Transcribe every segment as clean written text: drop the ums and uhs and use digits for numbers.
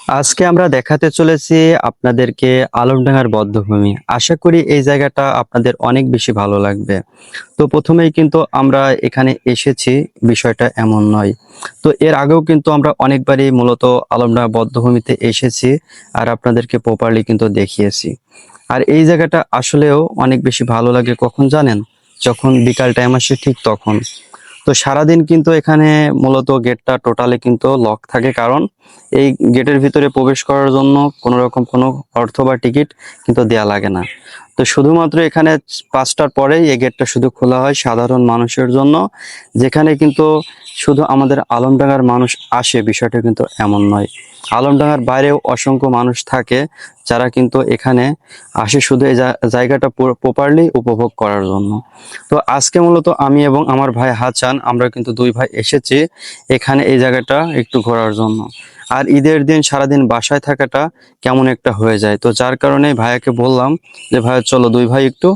আজকে আমরা দেখাতে চলেছি আপনাদেরকে আলমডাঙ্গার বধ্যভূমি। আশা করি এই জায়গাটা আপনাদের অনেক বেশি ভালো লাগবে। তো প্রথমেই কিন্তু আমরা এখানে এসেছি, বিষয়টা এমন নয়। তো এর আগেও কিন্তু আমরা অনেকবারই মূলত আলমডাঙ্গা বধ্যভূমিতে এসেছি আর আপনাদেরকে প্রপারলি কিন্তু দেখিয়েছি। আর এই জায়গাটা আসলেও অনেক বেশি ভালো লাগে কখন জানেন? যখন বিকাল টাইম আসে ঠিক তখন। তো সারাদিন কিন্তু এখানে মূলত গেটটা টোটালি কিন্তু লক থাকে, কারণ এই গেটের ভিতরে প্রবেশ করার জন্য কোনো রকম কোনো অর্থ বা টিকিট কিন্তু দেয়া লাগে না। তো শুধুমাত্র এখানে 5টার পরেই এই গেটটা শুধু খোলা হয় সাধারণ মানুষের জন্য, যেখানে কিন্তু শুধু আমাদের আলমডাঙ্গার মানুষ আসে বিষয়টা কিন্তু এমন নয়। আলমডাঙ্গার বাইরেও অসংখ্য মানুষ থাকে যারা কিন্তু এখানে আসে শুধু এই জায়গাটা প্রপারলি উপভোগ করার জন্য। তো আজকে মূলত আমি এবং আমার ভাই হাসান, আমরা কিন্তু দুই ভাই এসেছি এখানে এই জায়গাটা একটু ঘোরার জন্য। আর ঈদের দিন সারাদিন বাসায় থাকাটা কেমন একটা হয়ে যায়, তো যার কারণে ভাইয়াকে বললাম যে ভাইয়া চলো দুই ভাই একটু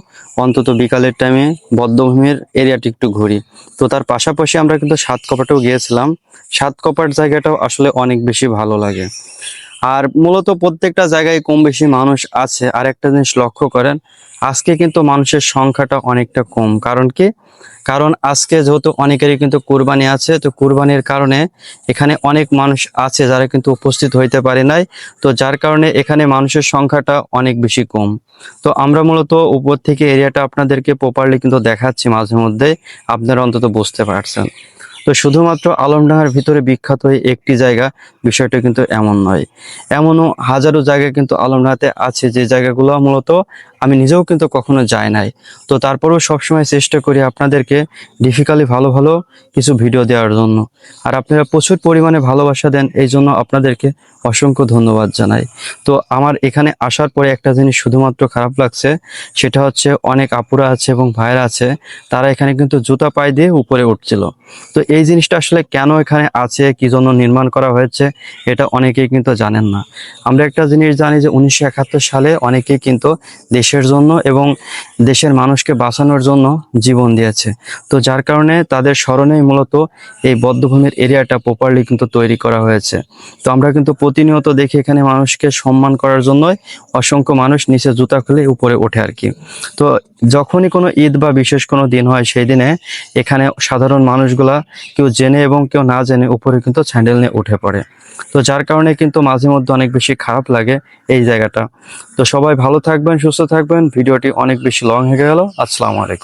অন্তত বিকালের টাইমে বধ্যভূমির এরিয়াটি একটু ঘুরি। তো তার পাশাপাশি আমরা কিন্তু সাতকপাটেও গিয়েছিলাম। সাতকপাট জায়গাটাও আসলে অনেক বেশি ভালো লাগে। আর মূলত প্রত্যেকটা জায়গায় কম বেশি মানুষ আছে। আর একটা জিনিস লক্ষ্য করেন, আজকে কিন্তু মানুষের সংখ্যাটা অনেকটা কম। কারণ কি? কারণ আজকে যেহেতু অনেকেরই কিন্তু কুরবানি আছে, তো কুরবানির কারণে এখানে অনেক মানুষ আছে যারা কিন্তু উপস্থিত হইতে পারে নাই। তো যার কারণে এখানে মানুষের সংখ্যাটা অনেক বেশি কম। তো আমরা মূলত উপর থেকে এরিয়াটা আপনাদেরকে প্রপারলি কিন্তু দেখাচ্ছি, মাঝে মধ্যে আপনারা অন্তত বুঝতে পারছেন। তো শুধুমাত্র আলমডাঙ্গার ভিতরে বিখ্যাত এই একটি জায়গা, বিষয়টা কিন্তু এমন নয়। এমনও হাজারো জায়গা কিন্তু আলমডাঙ্গাতে আছে, যে জায়গাগুলো মূলত আমি নিজেও কিন্তু কখনো যাই নাই। তো তারপরেও সবসময় চেষ্টা করি আপনাদেরকে ডিফিকাল্টলি ভালো ভালো কিছু ভিডিও দেওয়ার জন্য। আর আপনারা প্রচুর পরিমাণে ভালোবাসা দেন, এই জন্য আপনাদেরকে অসংখ্য ধন্যবাদ জানাই। তো আমার এখানে আসার পরে একটা জিনিস শুধুমাত্র খারাপ লাগছে, সেটা হচ্ছে অনেক আপুরা আছে এবং ভাইরা আছে, তারা এখানে কিন্তু জুতা পায়ে দিয়ে উপরে উঠছিল। তো এই জিনিসটা আসলে কেন এখানে আছে, কি জন্য নির্মাণ করা হয়েছে, এটা অনেকেই কিন্তু জানেন না। আমরা একটা জিনিস জানি যে 1971 সালে অনেকেই কিন্তু দেশের জন্য এবং দেশের মানুষকে বাঁচানোর জন্য জীবন দিয়েছে। তো যার কারণে তাদের স্মরণেই মূলত এই বধ্যভূমির এরিয়াটা প্রপারলি কিন্তু তৈরি করা হয়েছে। তো আমরা কিন্তু প্রতিনিয়ত দেখি এখানে মানুষকে সম্মান করার জন্যই অসংখ্য মানুষ নিচে জুতা খুলে উপরে ওঠে আর কি। তো যখনই কোনো ঈদ বা বিশেষ কোনো দিন হয়, সেই দিনে এখানে সাধারণ মানুষগুলা কেউ জেনে এবং কেউ না জেনে উপরে কিন্তু স্যান্ডেল নিয়ে উঠে পড়ে। তো যার কারণে কিন্তু মাঝে মধ্যে অনেক বেশি খারাপ লাগে এই জায়গাটা। তো সবাই ভালো থাকবেন, সুস্থ থাকবেন। ভিডিওটি অনেক বেশি লং হয়ে গেল। আসসালামু আলাইকুম।